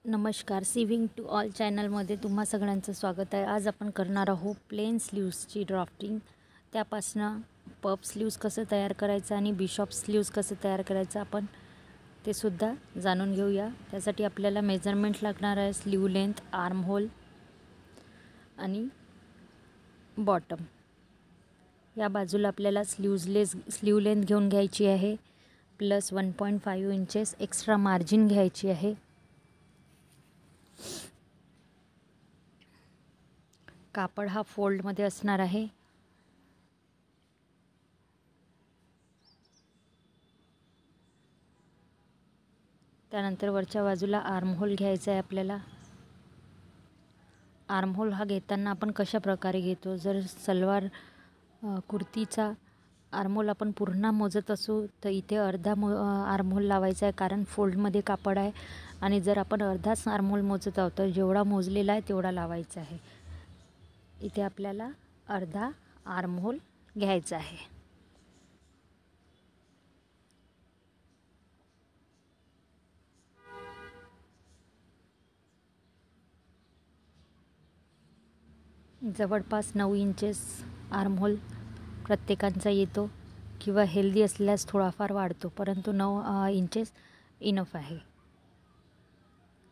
नमस्कार, सिविंग to all चॅनलमध्ये तुम्हा सगळ्यांचं स्वागत आहे। आज आपण करणार आहोत प्लेन स्लीव्सची ड्राफ्टिंग। त्यापासनं पफ स्लीव्स कसं तयार करायचं आणि बिशॉप स्लीव्स कसं तयार करायचं आपण ते सुद्धा जाणून घेऊया। त्यासाठी आपल्याला मेजरमेंट लागणार आहे, स्लीव लेंथ, आर्म होल आणि बॉटम। या बाजूला आपल्याला स्लीव लेंथ घेऊन घ्यायची आहे प्लस 1.5 इंचेस एक्स्ट्रा मार्जिन घ्यायची आहे। कापड हा फोल्डमध्ये असणार आहे। त्यानंतर वरच्या बाजूला आर्म होल घ्यायचा आहे आपल्याला। आर्म होल हा घेताना आपण कशा प्रकारे घेतो, जर सलवार कुर्तीचा आर्म होल आपण पूर्ण मोजत असू तर इथे अर्धा आर्म होल लावायचा आहे, कारण फोल्डमध्ये कापड आहे। आणि जर आपण अर्धाच आर्म होल मोजत आहोत तर जेवढा मोजलेला आहे तेवढा लावायचा आहे। इथे आपल्याला अर्धा आर्म होल घ्यायचा आहे। जवळपास 9 इंचेस आर्म होल प्रत्येकांचा येतो, किंवा हेल्दी असल्यास थोडाफार वाढतो, परंतु 9 इंचेस इनफ आहे।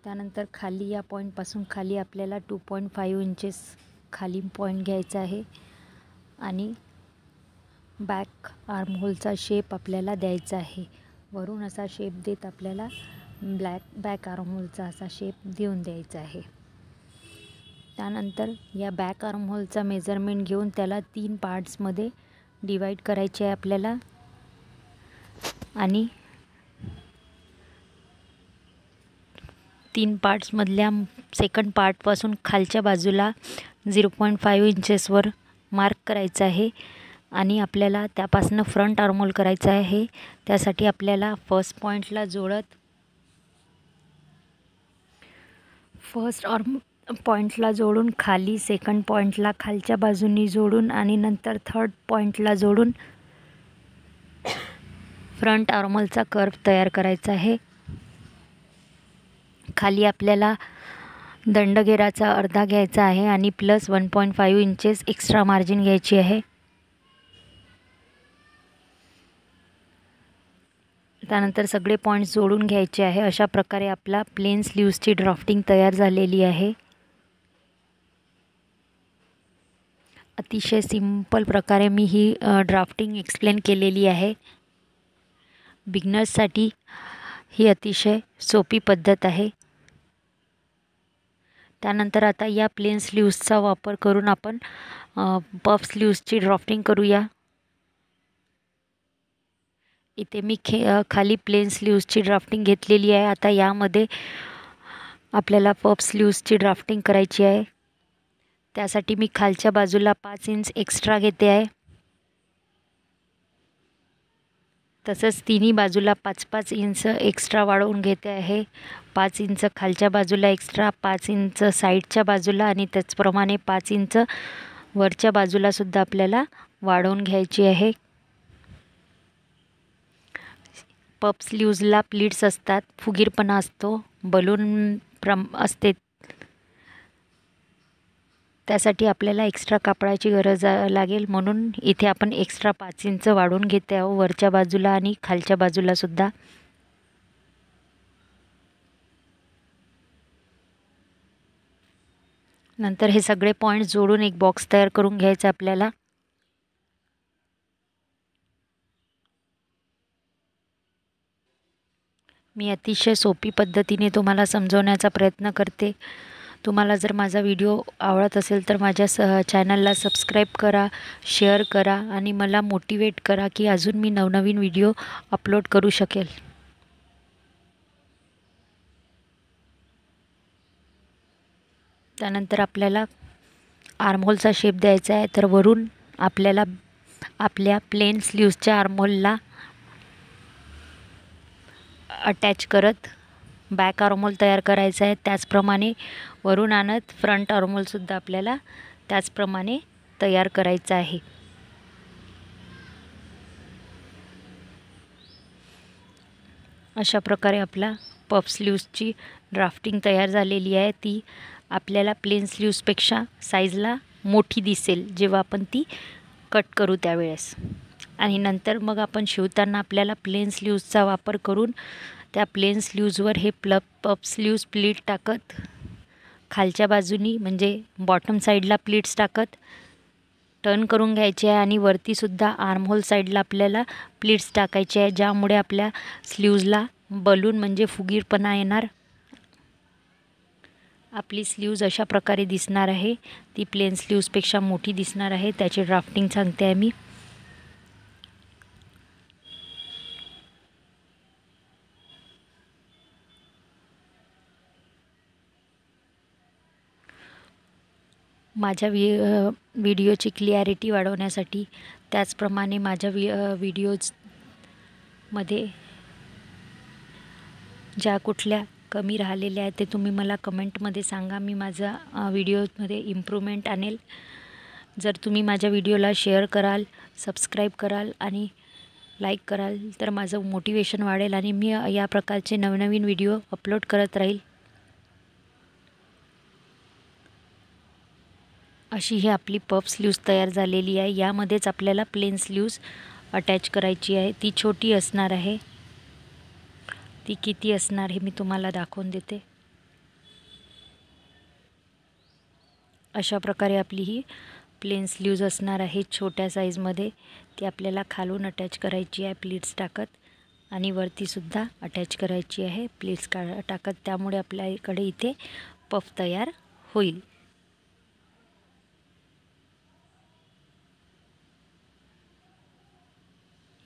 त्यानंतर खाली या पॉईंटपासून खाली आपल्याला 2.5 इंचेस खाली पॉईंट घ्यायचा आहे आणि बॅक आर्म होलचा शेप आपल्याला द्यायचा आहे। वरून असा शेप देत आपल्याला बॅक आर्म होलचा असा शेप देऊन द्यायचा आहे। त्यानंतर या बॅक आर्म होलचा मेजरमेंट घेऊन त्याला 3 पार्ट्समध्ये डिवाइड करायचे आहे आपल्याला। आणि 3 पार्ट्समधल्या सेकंड पार्टपासून खालच्या बाजूला 0.5 इंचेसवर मार्क करायचं आहे। आणि आपल्याला त्यापासून फ्रंट आर्म होल करायचा आहे। त्यासाठी आपल्याला फर्स्ट आर्म पॉईंटला जोडून खाली, सेकंड पॉईंटला खालच्या बाजूनी जोडून आणि नंतर थर्ड पॉईंटला जोडून फ्रंट आर्म होलचा कर्व तयार करायचा आहे। खाली आपल्याला दंडगेराचा अर्धा घ्यायचा आहे आणि प्लस 1.5 इंचेस एक्स्ट्रा मार्जिन घ्यायची आहे। त्यानंतर सगळे पॉईंट्स जोडून घ्यायचे आहे। अशा प्रकारे आपला प्लेन स्लीव्सची ड्राफ्टिंग तयार झालेली आहे। अतिशय सिंपल प्रकारे मी ही ड्राफ्टिंग एक्सप्लेन केलेली आहे। बिगनर्ससाठी ही अतिशय सोपी पद्धत आहे। त्यानंतर आता या प्लेन स्लीव्सचा वापर करून आपण पफ स्लीव्सची ड्राफ्टिंग करूया। इथे मी खाली प्लेन स्लीव्सची ड्राफ्टिंग घेतलेली आहे। आता यामध्ये आपल्याला पफ स्लीव्सची ड्राफ्टिंग करायची आहे। त्यासाठी मी खालच्या बाजूला 5 इंच एक्स्ट्रा घेते आहे। तसंच तिन्ही बाजूला 5-5 इंच एक्स्ट्रा वाढवून घेते आहे। 5 इंच खालच्या बाजूला एक्स्ट्रा, 5 इंच साईडच्या बाजूला आणि त्याचप्रमाणे 5 इंच वरच्या बाजूला सुद्धा आपल्याला वाढवून घ्यायची आहे। पफ स्लीव्सला प्लीट्स असतात, फुगीरपणा असतो, बलून असते, त्यासाठी आपल्याला एक्स्ट्रा कापडाची गरज लागेल। म्हणून इथे आपण एक्स्ट्रा 5 इंच वाढवून घेते आहोत वरच्या बाजूला आणि खालच्या बाजूला सुद्धा। नंतर हे सगळे पॉईंट जोडून एक बॉक्स तयार करून घ्यायचा आपल्याला। मी अतिशय सोपी पद्धतीने तुम्हाला समजवण्याचा प्रयत्न करते। तुम्हाला जर माझा व्हिडिओ आवडत असेल तर माझ्या चॅनलला सबस्क्राईब करा, शेअर करा आणि मला मोटिवेट करा की अजून मी नवनवीन व्हिडिओ अपलोड करू शकेल। त्यानंतर आपल्याला आर्म होलचा शेप द्यायचा आहे, तर वरून आपल्याला आपल्या प्लेन स्लीव्सच्या आर्म होलला अटॅच करत बॅक आर्म होल तयार करायचा आहे। त्याचप्रमाणे वरून आणत फ्रंट आर्म होलसुद्धा आपल्याला त्याचप्रमाणे तयार करायचा आहे। अशा प्रकारे आपला पफ स्लीव्सची ड्राफ्टिंग तयार झालेली आहे. ती आपल्याला प्लेन स्लीव्सपेक्षा साईजला मोठी दिसेल जेव्हा आपण ती कट करू त्यावेळेस. आणि नंतर मग आपण शिवताना आपल्याला प्लेन स्लीव्सचा वापर करून त्या प्लेन स्लीव्सवर हे पफ स्लीव्स प्लीट टाकत खालच्या बाजूनी म्हणजे बॉटम साईडला प्लीट्स टाकत टर्न करून घ्यायचे आहे आणि वरतीसुद्धा आर्महोल साईडला आपल्याला प्लीट्स टाकायचे आहे, ज्यामुळे आपल्या स्लीव्जला बलून म्हणजे फुगीरपणा येणार. आपली स्लीव्ज अशा प्रकारे दिसणार आहे. ती प्लेन स्लीव्सपेक्षा मोठी दिसणार आहे. त्याची ड्राफ्टिंग सांगते आहे मी. माझ्या व्हिडिओची क्लिॲरिटी वाढवण्यासाठी त्याचप्रमाणे माझ्या व्हिडिओजमध्ये ज्या कुठल्या कमी राहिलेल्या आहेत ते तुम्ही मला कमेंटमध्ये सांगा. मी माझा व्हिडिओमध्ये इम्प्रूव्हमेंट आणेल. जर तुम्ही माझ्या व्हिडिओला शेअर कराल, सबस्क्राईब कराल आणि लाईक कराल तर माझं मोटिवेशन वाढेल आणि मी या प्रकारचे नवनवीन व्हिडिओ अपलोड करत राहील. अशी ही आपली पफ स्लीव्स तयार झालेली आहे. यामध्येच आपल्याला प्लेन स्लीव्स अटॅच करायची आहे. ती छोटी असणार आहे. ती किती असणार हे मी तुम्हाला दाखवून देते. अशा प्रकारे आपली ही प्लेन स्लीव्ज असणार आहे छोट्या साईजमध्ये. ती आपल्याला खालून अटॅच करायची आहे प्लीट्स टाकत आणि वरतीसुद्धा अटॅच करायची आहे प्लीट्स टाकत. त्यामुळे आपल्याकडे इथे पफ तयार होईल.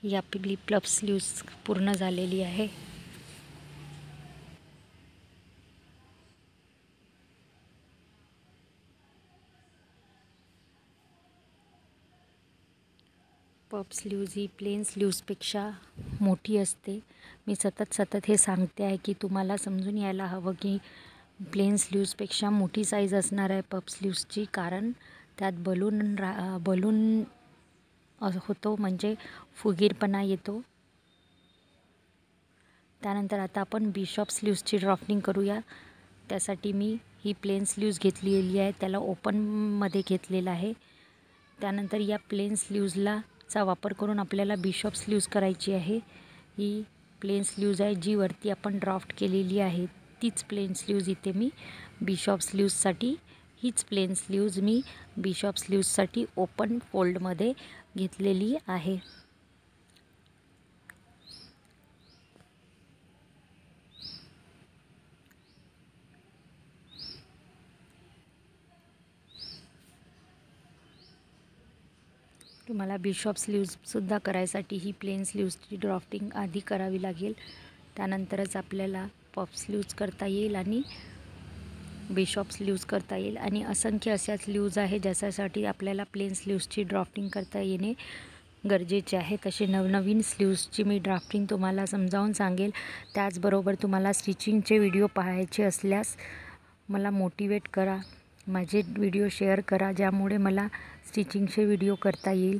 ही आपली पफ स्लीव्स पूर्ण झालेली आहे. पफ स्लीव्ज ही प्लेन स्लीव्सपेक्षा मोठी असते. मी सतत हे सांगते आहे की तुम्हाला समजून यायला हवं की प्लेन स्लीव्सपेक्षा मोठी साईज असणार आहे पफ स्लीव्सची, कारण त्यात बलून होतो म्हणजे फुगीरपणा येतो. त्यानंतर आता आपण बिशॉप स्लीव्सची ड्राफ्टिंग करूया. त्यासाठी मी ही प्लेन स्लीव्स घेतलेली आहे, त्याला ओपनमध्ये घेतलेलं आहे. त्यानंतर या प्लेन स्लीव्जचा वापर करून आपल्याला बिशॉप स्लीव्स करायची आहे. ही प्लेन स्लीव्ज आहे जी वरती आपण ड्राफ्ट केलेली आहे. तीच प्लेन स्लीव्ज इथे मी बिशॉप स्लीव्ससाठी हीच प्लेन स्लीव्ज मी बिशॉप स्लीव्ससाठी ओपन फोल्डमध्ये घेतलेली आहे. तुम्हाला बिशॉप स्लीव्ससुद्धा करायसाठी ही प्लेन स्लीव्सची ड्राफ्टिंग आधी करावी लागेल. त्यानंतरच आपल्याला पफ स्लीव्ज करता येईल आणि बिशॉप स्लीव्ज करता येईल. आणि असंख्य अशा स्लीव्ज आहे ज्याच्यासाठी आपल्याला प्लेन स्लीव्सची ड्राफ्टिंग करता येणे गरजेचे आहे. तसे नवनवीन स्लीव्सची मी ड्राफ्टिंग तुम्हाला समजावून सांगेल. त्याचबरोबर तुम्हाला स्टिचिंगचे व्हिडिओ पाहायचे असल्यास मला मोटिवेट करा. माझे व्हिडिओ शेअर करा, ज्यामुळे मला स्टिचिंगचे व्हिडिओ करता येईल.